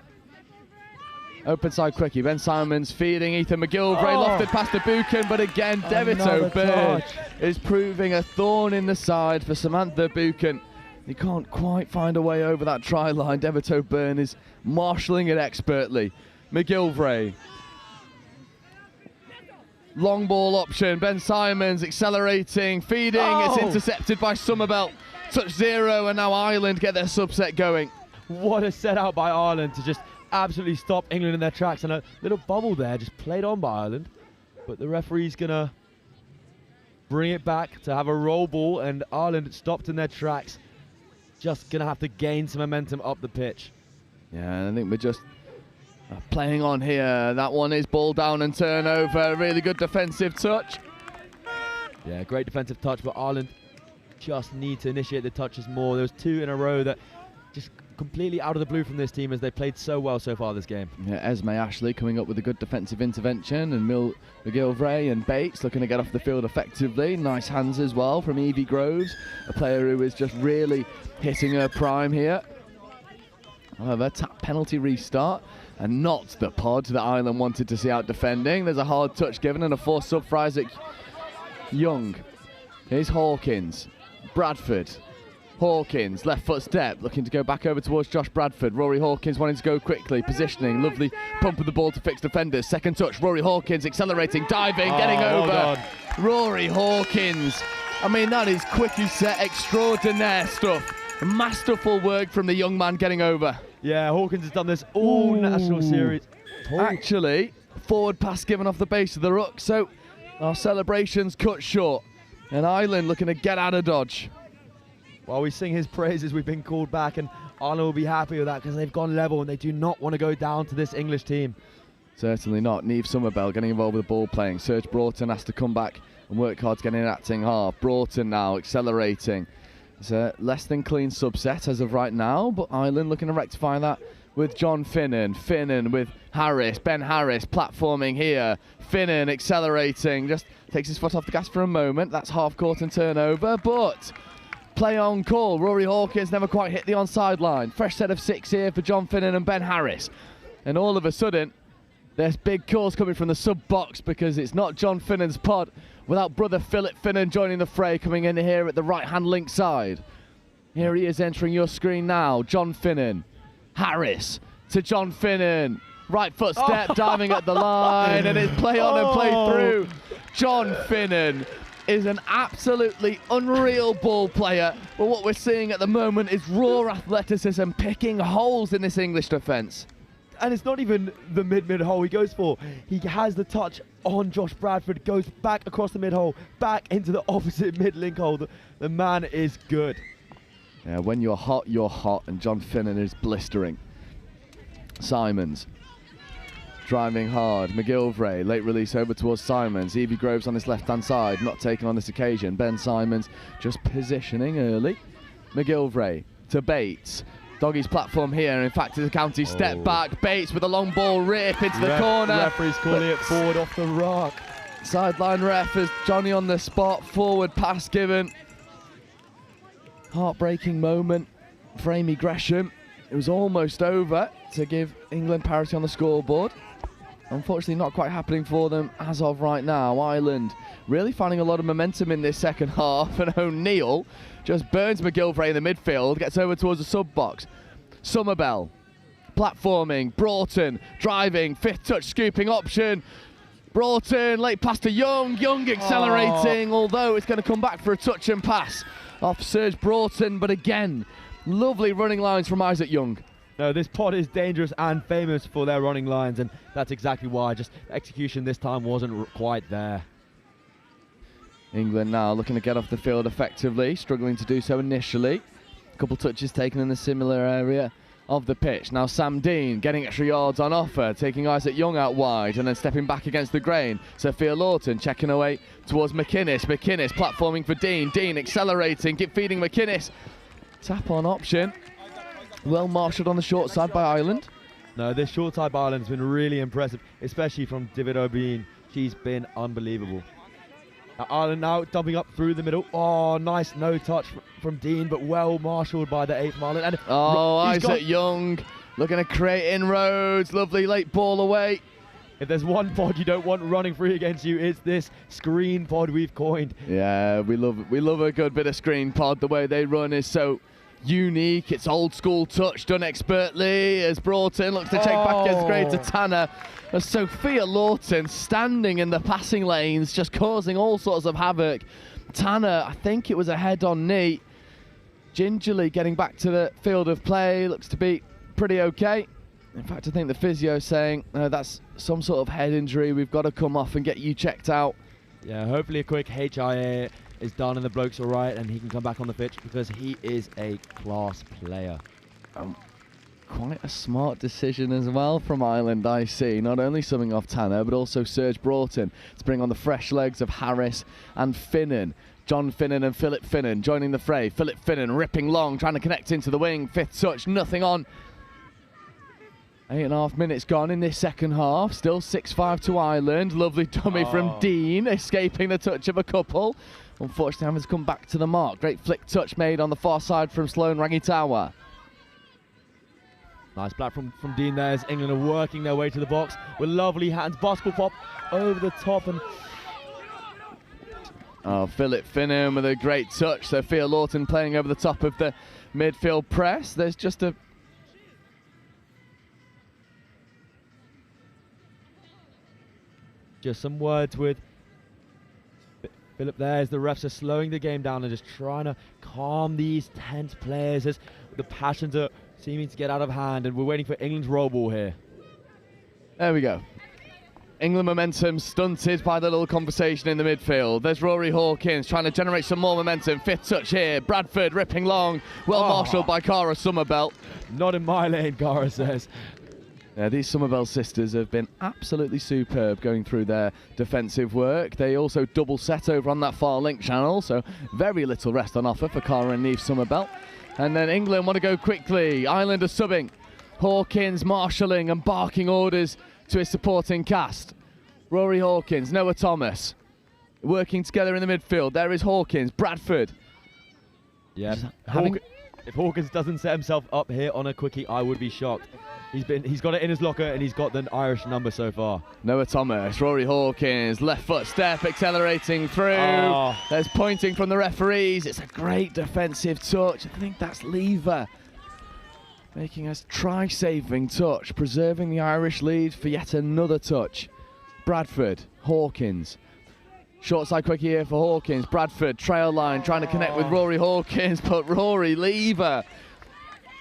Open side quickie, Ben Simons feeding Ethan McGilvray, lofted past the Buchan, but again, Devitt O'Byrne is proving a thorn in the side for Samantha Buchan. He can't quite find a way over that try line. Devitt O'Byrne is marshalling it expertly. McGilvray. Long ball option. Ben Simons accelerating, feeding. It's intercepted by Somerville. Touch 0, and now Ireland get their subset going. What a set out by Ireland to just absolutely stop England in their tracks. And a little bubble there just played on by Ireland. But the referee's going to bring it back to have a roll ball, and Ireland stopped in their tracks. Just going to have to gain some momentum up the pitch. Yeah, I think we're just playing on here. That one is ball down and turnover. Really good defensive touch. Yeah, great defensive touch, but Ireland just need to initiate the touches more. There was 2 in a row that just completely out of the blue from this team as they played so well so far this game. Yeah, Esme Ashley coming up with a good defensive intervention, and McGilvray and Bates looking to get off the field effectively. Nice hands as well from Evie Groves, a player who is just really hitting her prime here. However, tap penalty restart, and not the pod that Ireland wanted to see out defending. There's a hard touch given and a forced sub for Isaac Young. Here's Hawkins, Bradford. Hawkins, left foot step, looking to go back over towards Josh Bradford. Rory Hawkins wanting to go quickly, positioning, lovely pump of the ball to fix defenders. Second touch, Rory Hawkins accelerating, diving, getting over. Rory Hawkins. I mean, that is quickie set extraordinaire stuff. Masterful work from the young man getting over. Yeah, Hawkins has done this all national series. Actually, forward pass given off the base of the ruck, so our celebrations cut short. And Ireland looking to get out of dodge. While we sing his praises, we've been called back, and Ireland will be happy with that because they've gone level and they do not want to go down to this English team. Certainly not. Neve Somerville getting involved with the ball playing. Serge Broughton has to come back and work hard to get in acting half. Broughton now accelerating. It's a less than clean subset as of right now, but Ireland looking to rectify that with John Finnan. Finnan with Harris. Ben Harris platforming here. Finnan accelerating. Just takes his foot off the gas for a moment. That's half court and turnover, but play on call. Rory Hawkins never quite hit the onside line. Fresh set of 6 here for John Finnan and Ben Harris. And all of a sudden, there's big calls coming from the sub-box because it's not John Finnan's pod without brother Philip Finnan joining the fray, coming in here at the right-hand link side. Here he is entering your screen now. John Finnan. Harris to John Finnan. Right foot step, diving at the line, and it's play on and play through. John Finnan is an absolutely unreal ball player, but what we're seeing at the moment is raw athleticism picking holes in this English defence. And it's not even the mid hole he goes for. He has the touch on Josh Bradford, goes back across the mid hole, back into the opposite mid link hole. The man is good. Yeah, when you're hot, and John Finnan is blistering. Simons driving hard. McGilvray, late release over towards Simons. Evie Groves on his left-hand side, not taken on this occasion. Ben Simons just positioning early. McGilvray to Bates. Doggy's platform here. In fact, it's a county step back. Bates with a long ball rip into the corner. Referee's calling it forward off the rock. Sideline ref as Johnny on the spot. Forward pass given. Heartbreaking moment for Amy Gresham. It was almost over to give England parity on the scoreboard. Unfortunately, not quite happening for them as of right now. Ireland really finding a lot of momentum in this second half, and O'Neill just burns McGilvray in the midfield, gets over towards the sub-box. Somerville platforming, Broughton driving, fifth touch scooping option. Broughton, late pass to Young. Young accelerating, although it's going to come back for a touch and pass off Serge Broughton, but again, lovely running lines from Isaac Young. No, this pod is dangerous and famous for their running lines, and that's exactly why. Just execution this time wasn't quite there. England now looking to get off the field effectively, struggling to do so initially. A couple touches taken in the similar area of the pitch. Now Sam Dean getting extra yards on offer, taking Isaac Young out wide and then stepping back against the grain. Sophia Lawton checking away towards McInnes. McInnes platforming for Dean. Dean accelerating, feeding McInnes. Tap on option. Well marshalled on the short side by Ireland. No, this short side by Ireland's been really impressive, especially from David O'Brien. She's been unbelievable. Ireland now dumping up through the middle. Oh, nice no touch from Dean, but well marshalled by the 8th Ireland. And Isaac Young looking to create inroads. Lovely late ball away. If there's one pod you don't want running free against you, it's this screen pod we've coined. Yeah, we love a good bit of screen pod. The way they run is so unique. It's old school touch done expertly as Broughton looks to check back against Gray to Tanner. As Sophia Lawton standing in the passing lanes, just causing all sorts of havoc. Tanner, I think it was a head-on knee. Gingerly getting back to the field of play, looks to be pretty okay. In fact, I think the physio's saying that's some sort of head injury. We've got to come off and get you checked out. Yeah, hopefully a quick HIA is done and the bloke's all right and he can come back on the pitch because he is a class player. Quite a smart decision as well from Ireland, I see. Not only subbing off Tanner, but also Serge Broughton to bring on the fresh legs of Harris and Finnan. John Finnan and Philip Finnan joining the fray. Philip Finnan ripping long, trying to connect into the wing. Fifth touch, nothing on. 8.5 minutes gone in this second half. Still 6-5 to Ireland. Lovely dummy from Dean, escaping the touch of a couple. Unfortunately, having to come back to the mark. Great flick touch made on the far side from Sloan Rangitawa. Nice black from Dean there as England are working their way to the box with lovely hands. Basketball pop over the top and... Philip Finnan with a great touch. Sophia Lawton playing over the top of the midfield press. There's just a... Just some words with Philip there as the refs are slowing the game down and just trying to calm these tense players as the passions are seeming to get out of hand, and we're waiting for England's roll ball here. There we go. England momentum stunted by the little conversation in the midfield. There's Rory Hawkins trying to generate some more momentum. Fifth touch here. Bradford ripping long. Well marshalled by Cara Somerville. Not in my lane, Cara says. Yeah, these Somerville sisters have been absolutely superb going through their defensive work. They also double set over on that far link channel, so very little rest on offer for Cara and Niamh Somerville. And then England want to go quickly. Ireland are subbing. Hawkins marshalling and barking orders to his supporting cast. Rory Hawkins, Noah Thomas, working together in the midfield. There is Hawkins, Bradford. Yeah, if Hawkins doesn't set himself up here on a quickie, I would be shocked. He's got it in his locker and he's got the Irish number so far. Noah Thomas, Rory Hawkins, left foot step, accelerating through. Oh. There's pointing from the referees. It's a great defensive touch. I think that's Lever making a try-saving touch, preserving the Irish lead for yet another touch. Bradford, Hawkins. Short side quickie here for Hawkins. Bradford, trail line, trying to connect with Rory Hawkins, but Rory Lever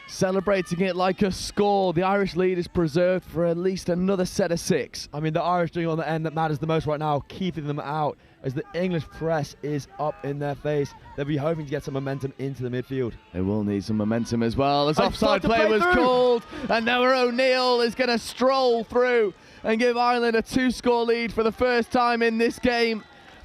celebrating it like a score. The Irish lead is preserved for at least another set of 6. I mean, the Irish doing on the end that matters the most right now, keeping them out as the English press is up in their face. They'll be hoping to get some momentum into the midfield. They will need some momentum as well, as I offside thought to play play was through. called, and Noah O'Neill is going to stroll through and give Ireland a 2-score lead for the first time in this game.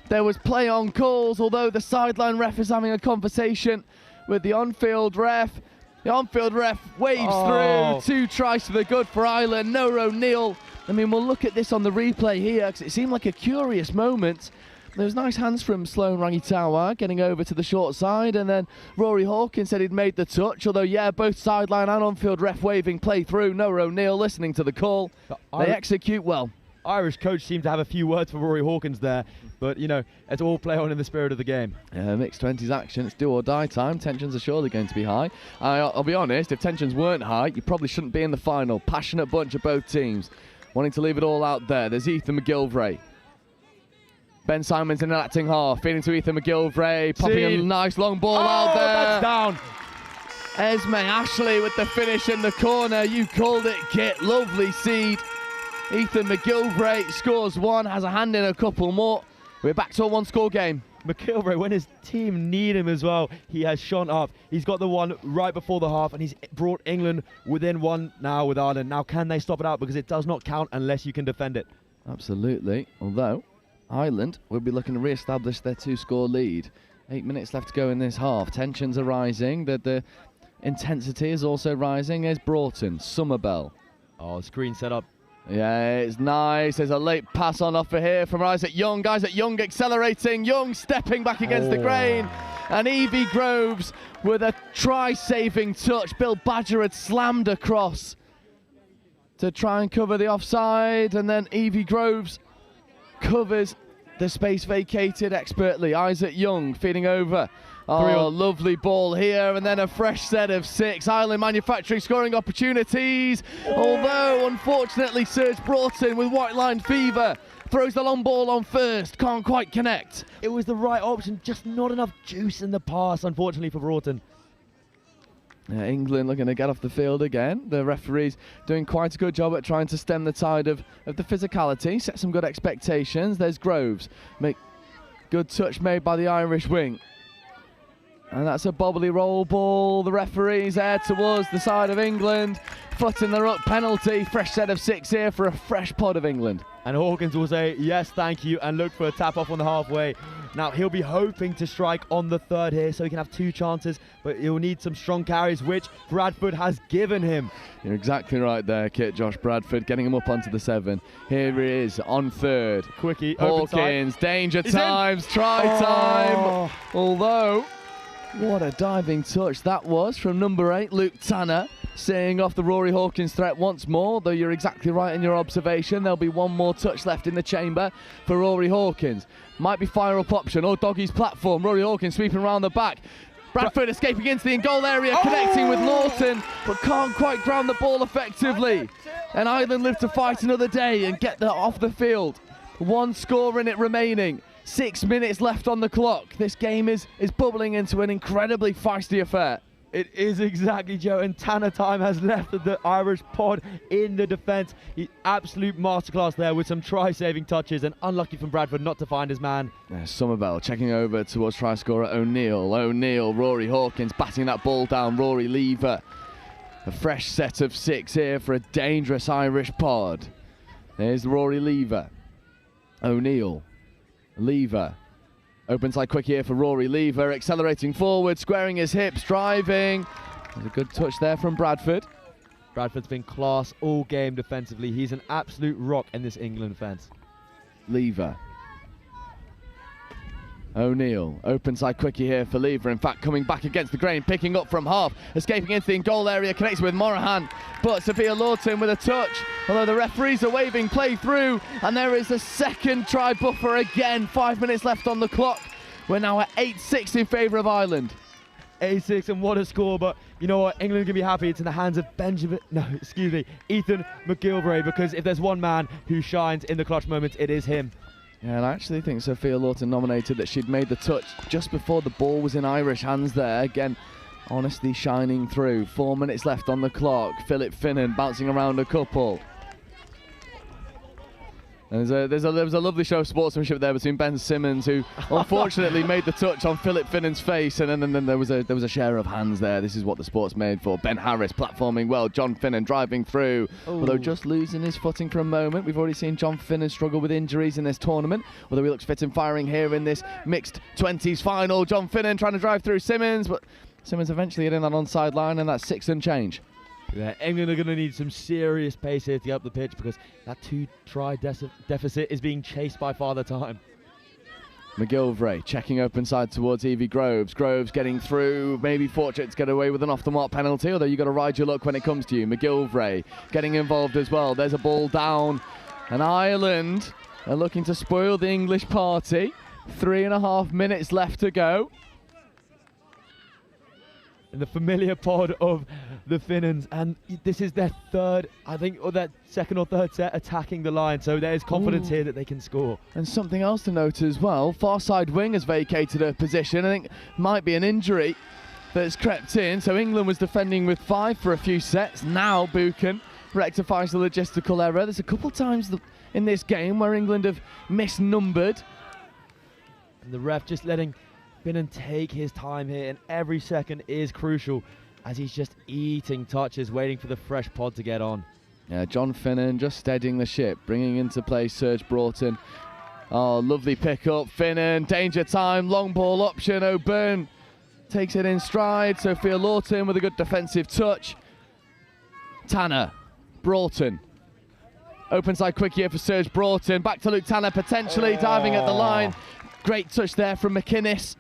There was play on calls, although the sideline ref is having a conversation with the on-field ref. The on-field ref waves through. 2 tries to the good for Ireland. Noah O'Neill. I mean, we'll look at this on the replay here because it seemed like a curious moment. There was nice hands from Sloan Rangitawa getting over to the short side, and then Rory Hawkins said he'd made the touch, although, yeah, both sideline and on-field ref waving play through. Noah O'Neill listening to the call. They execute well. Irish coach seemed to have a few words for Rory Hawkins there, but, you know, it's all play on in the spirit of the game. Yeah, mixed 20s action. It's do or die time. Tensions are surely going to be high. I'll be honest, if tensions weren't high, you probably shouldn't be in the final. Passionate bunch of both teams, wanting to leave it all out there. There's Ethan McGilvray. Ben Simons in an acting half, feeding to Ethan McGilvray, popping a nice long ball out there. That's down. Esme Ashley with the finish in the corner. You called it, Kit. Lovely seed. Ethan McGilvray scores 1, has a hand in a couple more. We're back to a 1-score game. McGilvray, when his team need him as well, he has shone up. He's got the one right before the half, and he's brought England within 1 now with Ireland. Now, can they stop it out? Because it does not count unless you can defend it. Absolutely. Although, Ireland will be looking to re-establish their 2-score lead. 8 minutes left to go in this half. Tensions are rising. The intensity is also rising. There's Broughton, Somerville. Oh, screen set up. Yeah, it's nice. There's a late pass on offer here from Isaac Young. Isaac Young accelerating. Young stepping back against the grain. And Evie Groves with a try-saving touch. Bill Badger had slammed across to try and cover the offside. And then Evie Groves covers the space vacated expertly. Isaac Young feeding over. Oh, lovely ball here, and then a fresh set of 6. Ireland manufacturing scoring opportunities. Although, unfortunately, Serge Broughton with white line fever throws the long ball on first. Can't quite connect. It was the right option, just not enough juice in the pass, unfortunately, for Broughton. England looking to get off the field again. The referees doing quite a good job at trying to stem the tide of the physicality, set some good expectations. There's Groves. Good touch made by the Irish wing. And that's a bobbly roll ball. The referees there towards the side of England. Foot in the ruck, penalty. Fresh set of 6 here for a fresh pod of England. And Hawkins will say, yes, thank you, and look for a tap off on the halfway. Now, he'll be hoping to strike on the 3rd here, so he can have 2 chances, but he'll need some strong carries, which Bradford has given him. You're exactly right there, Kit. Josh Bradford getting him up onto the 7. Here he is on 3rd. Quickie, Hawkins, danger He's times, try time. Although, what a diving touch that was from number 8, Luke Tanner, seeing off the Rory Hawkins threat once more, though you're exactly right in your observation. There'll be 1 more touch left in the chamber for Rory Hawkins. Might be fire-up option or Doggy's platform. Rory Hawkins sweeping around the back. Bradford escaping into the in-goal area, connecting with Lawton, but can't quite ground the ball effectively. And Ireland live to fight another day and get that off the field. 1 score in it remaining. 6 minutes left on the clock. This game is bubbling into an incredibly feisty affair. It is exactly, Joe, and Tanner time has left the Irish pod in the defence. Absolute masterclass there with some try-saving touches, and unlucky from Bradford not to find his man. Somerville checking over towards try scorer O'Neill. O'Neill, Rory Hawkins batting that ball down. Rory Lever. A fresh set of 6 here for a dangerous Irish pod. There's Rory Lever. O'Neill. Lever. Open side quick here for Rory Lever, accelerating forward, squaring his hips, driving. There's a good touch there from Bradford. Bradford's been class all game defensively. He's an absolute rock in this England fence. Lever. O'Neill, open side quickie here for Lever. In fact, coming back against the grain, picking up from half, escaping into the goal area, connects with Morahan. But Sophia Lawton with a touch, although the referees are waving play through, and there is a second try buffer again. 5 minutes left on the clock. We're now at 8-6 in favour of Ireland. 8-6, and what a score. But you know what? England can be happy. It's in the hands of Ethan McGilvray, because if there's one man who shines in the clutch moments, it is him. Yeah, and I actually think Sophia Lawton nominated that she'd made the touch just before the ball was in Irish hands there. Again, honestly shining through. 4 minutes left on the clock. Philip Finnan bouncing around a couple. And there was a lovely show of sportsmanship there between Ben Simmons, who unfortunately made the touch on Philip Finnan's face, and then there was a share of hands there. This is what the sport's made for. Ben Harris platforming well. John Finnan driving through, although just losing his footing for a moment. We've already seen John Finnan struggle with injuries in this tournament, although he looks fit and firing here in this mixed 20s final. John Finnan trying to drive through Simmons, but Simmons eventually hitting that onside line, and that's 6 and change. Yeah, England are going to need some serious pace here to get up the pitch, because that 2-try deficit is being chased by Father Time. McGilvray checking open side towards Evie Groves. Groves getting through, maybe fortunate to get away with an off-the-mark penalty, although you've got to ride your luck when it comes to you. McGilvray getting involved as well. There's a ball down, and Ireland are looking to spoil the English party. 3.5 minutes left to go. In the familiar pod of the Finnans, and this is their third, I think, or their second or third set attacking the line, so there's confidence here that they can score. And something else to note as well, far side wing has vacated a position. I think might be an injury that's crept in, so England was defending with 5 for a few sets. Now Buchan rectifies the logistical error. There's a couple of times in this game where England have misnumbered. And the ref just letting Finnan take his time here, and every second is crucial as he's just eating touches, waiting for the fresh pod to get on. Yeah, John Finnan just steadying the ship, bringing into play Serge Broughton. Oh, lovely pick up. Finnan, danger time, long ball option. O'Byrne takes it in stride. Sophia Lawton with a good defensive touch. Tanner, Broughton. Open side quick here for Serge Broughton. Back to Luke Tanner, potentially diving at the line. Great touch there from McInnes.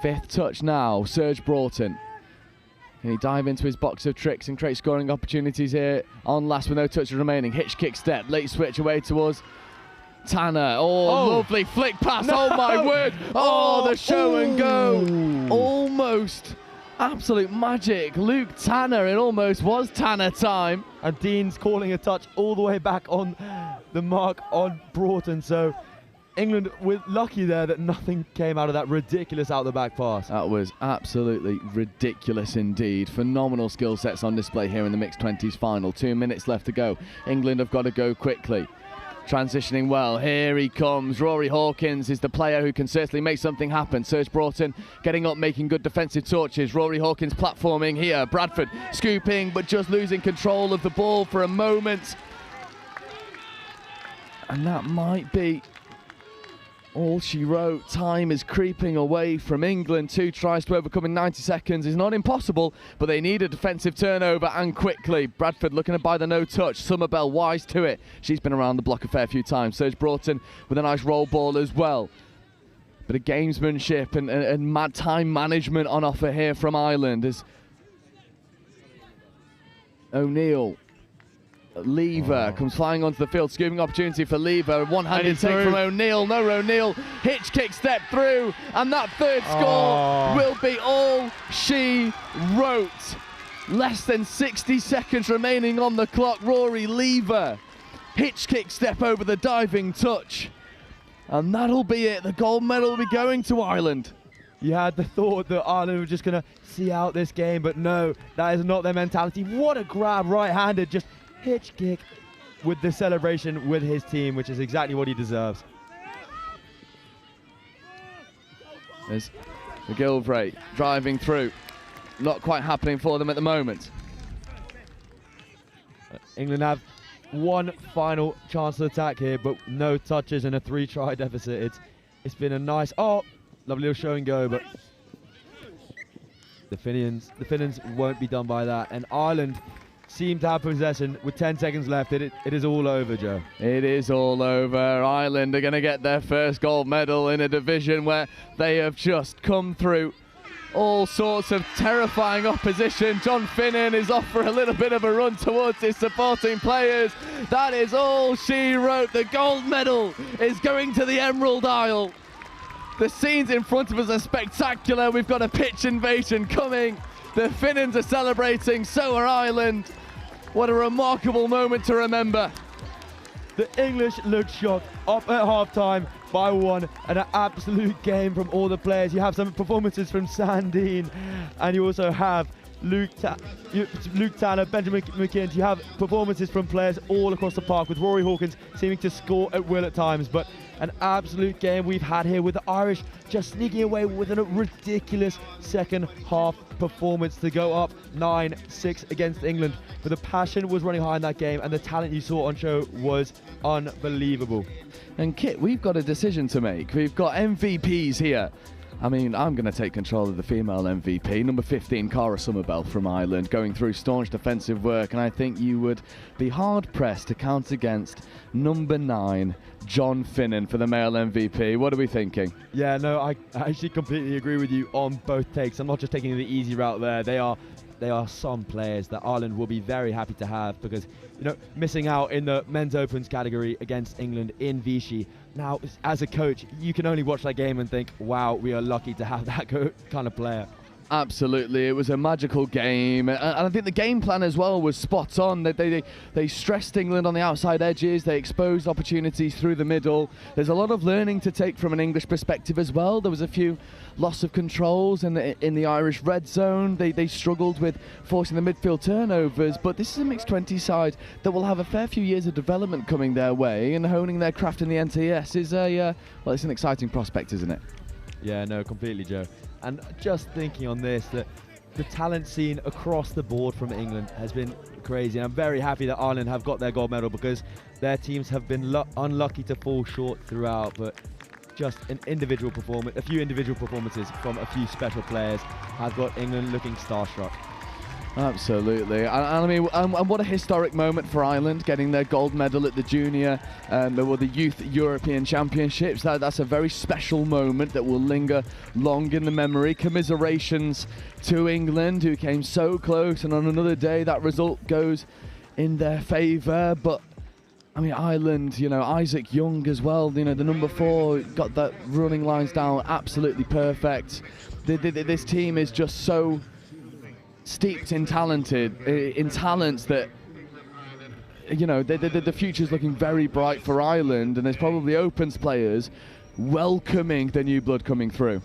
5th touch now, Serge Broughton. Can he dive into his box of tricks and create scoring opportunities here on last with no touches remaining? Hitch kick step, late switch away towards Tanner. Oh, lovely flick pass. No. Oh my word. Oh, the show and go. Almost absolute magic. Luke Tanner, it almost was Tanner time. And Dean's calling a touch all the way back on the mark on Broughton. So England were lucky there that nothing came out of that ridiculous out-the-back pass. That was absolutely ridiculous indeed. Phenomenal skill sets on display here in the mixed 20s final. 2 minutes left to go. England have got to go quickly. Transitioning well, here he comes. Rory Hawkins is the player who can certainly make something happen. Serge Broughton getting up, making good defensive touches. Rory Hawkins platforming here. Bradford scooping, but just losing control of the ball for a moment. And that might be all she wrote. Time is creeping away from England. 2 tries to overcome in 90 seconds is not impossible, but they need a defensive turnover, and quickly. Bradford looking to buy the no touch. Summerbell wise to it. She's been around the block a fair few times. Serge Broughton with a nice roll ball as well. Bit of gamesmanship and mad time management on offer here from Ireland as O'Neill. Lever comes flying onto the field, scooping opportunity for Lever. One-handed take from O'Neill. No, O'Neill. Hitch kick step through, and that third score will be all she wrote. Less than 60 seconds remaining on the clock. Rory Lever. Hitch kick step over the diving touch. And that'll be it. The gold medal will be going to Ireland. You had the thought that Ireland were just going to see out this game, but no, that is not their mentality. What a grab, right-handed, just hitch kick with the celebration with his team, which is exactly what he deserves. There's McGilvray driving through. Not quite happening for them at the moment. England have one final chance to attack here, but no touches and a 3-try deficit. It's been a nice, lovely little show and go, but the Finns won't be done by that. And Ireland seem to have possession with 10 seconds left. It is all over, Joe. It is all over. Ireland are going to get their first gold medal in a division where they have just come through all sorts of terrifying opposition. John Finnan is off for a little bit of a run towards his supporting players. That is all she wrote. The gold medal is going to the Emerald Isle. The scenes in front of us are spectacular. We've got a pitch invasion coming. The Finnans are celebrating, so are Ireland. What a remarkable moment to remember. The English looked shocked, up at half-time by 1, and an absolute game from all the players. You have some performances from Sandine, and you also have Luke Tanner, Benjamin McKinnon. You have performances from players all across the park, with Rory Hawkins seeming to score at will at times. But an absolute game we've had here, with the Irish just sneaking away with a ridiculous second half performance to go up 9-6 against England. But the passion was running high in that game, and the talent you saw on show was unbelievable. And Kit, we've got a decision to make. We've got MVPs here. I mean, I'm going to take control of the female MVP. Number 15, Cara Somerville from Ireland, going through staunch defensive work. And I think you would be hard-pressed to count against number 9, John Finnan, for the male MVP. What are we thinking? Yeah, no, I actually completely agree with you on both takes. I'm not just taking the easy route there. They are some players that Ireland will be very happy to have, because, you know, missing out in the men's opens category against England in Vichy. Now, as a coach, you can only watch that game and think, wow, we are lucky to have that kind of player. Absolutely, it was a magical game, and I think the game plan as well was spot on. They stressed England on the outside edges, they exposed opportunities through the middle. There's a lot of learning to take from an English perspective as well. There was a few loss of controls in the Irish red zone. They struggled with forcing the midfield turnovers, but this is a mixed 20 side that will have a fair few years of development coming their way, and honing their craft in the NTS is it's an exciting prospect, isn't it? Yeah, no, completely, Joe. And just thinking on this, that the talent scene across the board from England has been crazy. I'm very happy that Ireland have got their gold medal, because their teams have been unlucky to fall short throughout. But just a few individual performances from a few special players have got England looking starstruck. Absolutely, I mean, and what a historic moment for Ireland, getting their gold medal at the junior the Youth European Championships. That's a very special moment that will linger long in the memory. Commiserations to England, who came so close, and on another day that result goes in their favour. But I mean, Ireland, you know, Isaac Young as well, you know, the number 4, got that running lines down absolutely perfect. This team is just so steeped in talents that, you know, the future's looking very bright for Ireland, and there's probably opens players welcoming the new blood coming through.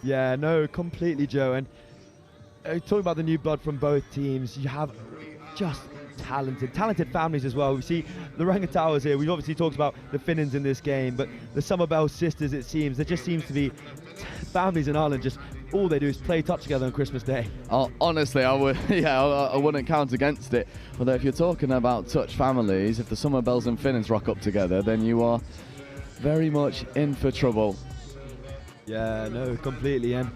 Yeah, no, completely, Joe. And talking about the new blood from both teams, you have just talented families as well. We see the Rangatowers here. We've obviously talked about the Finnans in this game, but the Somerville sisters, it seems, there just seems to be families in Ireland, just all they do is play touch together on Christmas Day. Oh, honestly, I wouldn't count against it. Although if you're talking about touch families, if the Somervilles and Finnans rock up together, then you are very much in for trouble. Yeah, no, completely. And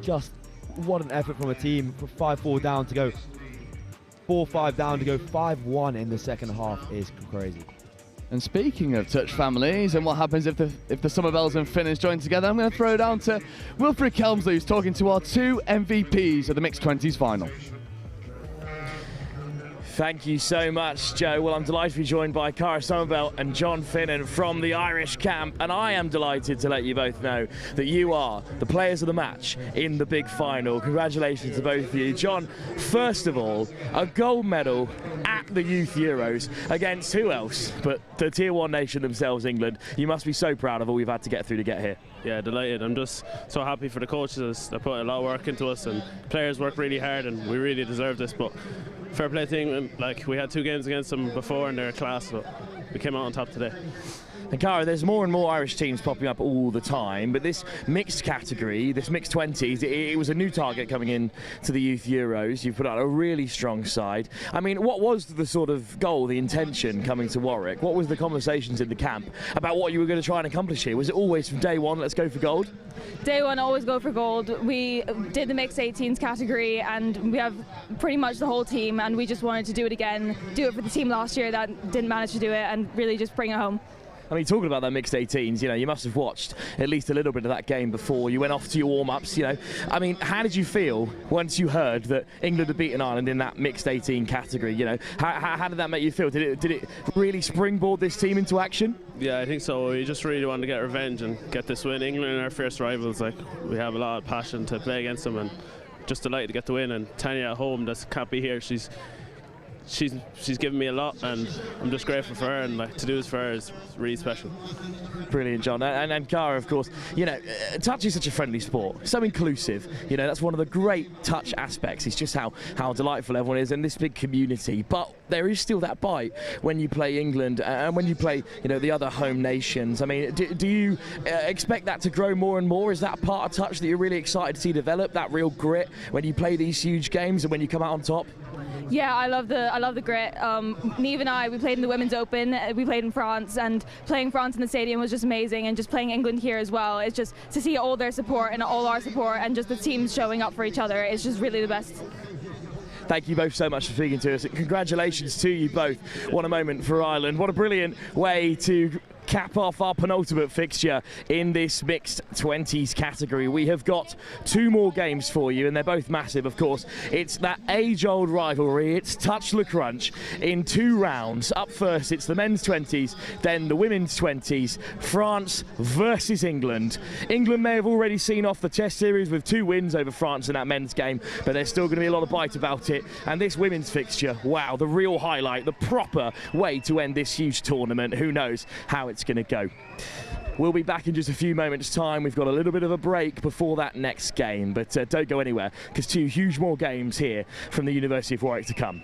just what an effort from a team, for 5-4 down to go 4-5 down to go 5-1 in the second half is crazy. And speaking of touch families and what happens if the Somervilles and Finnans join together, I'm going to throw it down to Wilfred Kelmsley, who's talking to our 2 MVPs of the Mixed 20s final. Thank you so much, Joe. Well, I'm delighted to be joined by Cara Somerville and John Finnan from the Irish camp, and I am delighted to let you both know that you are the players of the match in the big final. Congratulations to both of you. John, first of all, a gold medal at the Youth Euros against who else but the Tier 1 nation themselves, England. You must be so proud of all we've had to get through to get here. Yeah, delighted. I'm just so happy for the coaches. They put a lot of work into us, and players work really hard, and we really deserve this. But fair play to England. Like, we had 2 games against them before, and they're class, but we came out on top today. And Cara, there's more and more Irish teams popping up all the time, but this mixed category, this mixed 20s, it was a new target coming in to the Youth Euros. You've put out a really strong side. I mean, what was the sort of goal, the intention coming to Warwick? What was the conversations in the camp about what you were going to try and accomplish here? Was it always from day one, let's go for gold? Day one, always go for gold. We did the mixed 18s category and we have pretty much the whole team, and we just wanted to do it again, do it for the team last year that didn't manage to do it, and really just bring it home. I mean, talking about that mixed 18s, you know, you must have watched at least a little bit of that game before you went off to your warm-ups, you know. I mean, how did you feel once you heard that England had beaten Ireland in that mixed 18 category, you know? How did that make you feel? Did it really springboard this team into action? Yeah, I think so. We just really wanted to get revenge and get this win. England are our fierce rivals. Like, we have a lot of passion to play against them, and just delighted to get the win. And Tanya at home, that can't be here. She's given me a lot, and I'm just grateful for her, and like, to do this for her is really special. Brilliant, John. And Cara, of course, you know, touch is such a friendly sport, so inclusive. You know, that's one of the great touch aspects. It's just how delightful everyone is, and this big community. But there is still that bite when you play England and when you play, you know, the other home nations. I mean, do you expect that to grow more and more? Is that a part of touch that you're really excited to see develop, that real grit when you play these huge games and when you come out on top? Yeah, I love the grit. Niamh and I, we played in the Women's Open, we played in France, and playing France in the stadium was just amazing, and just playing England here as well, it's just to see all their support and all our support and just the teams showing up for each other, it's just really the best. Thank you both so much for speaking to us, and congratulations to you both. What a moment for Ireland. What a brilliant way to cap off our penultimate fixture in this mixed 20s category. We have got two more games for you, and they're both massive, of course. It's that age-old rivalry. It's touch the crunch in 2 rounds. Up first, it's the men's 20s, then the women's 20s. France versus England. England may have already seen off the Test series with 2 wins over France in that men's game, but there's still going to be a lot of bite about it. And this women's fixture, wow, the real highlight, the proper way to end this huge tournament. Who knows how it's going to go. We'll be back in just a few moments' time. We've got a little bit of a break before that next game, but don't go anywhere, because 2 huge more games here from the University of Warwick to come.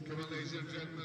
Come on, ladies and gentlemen.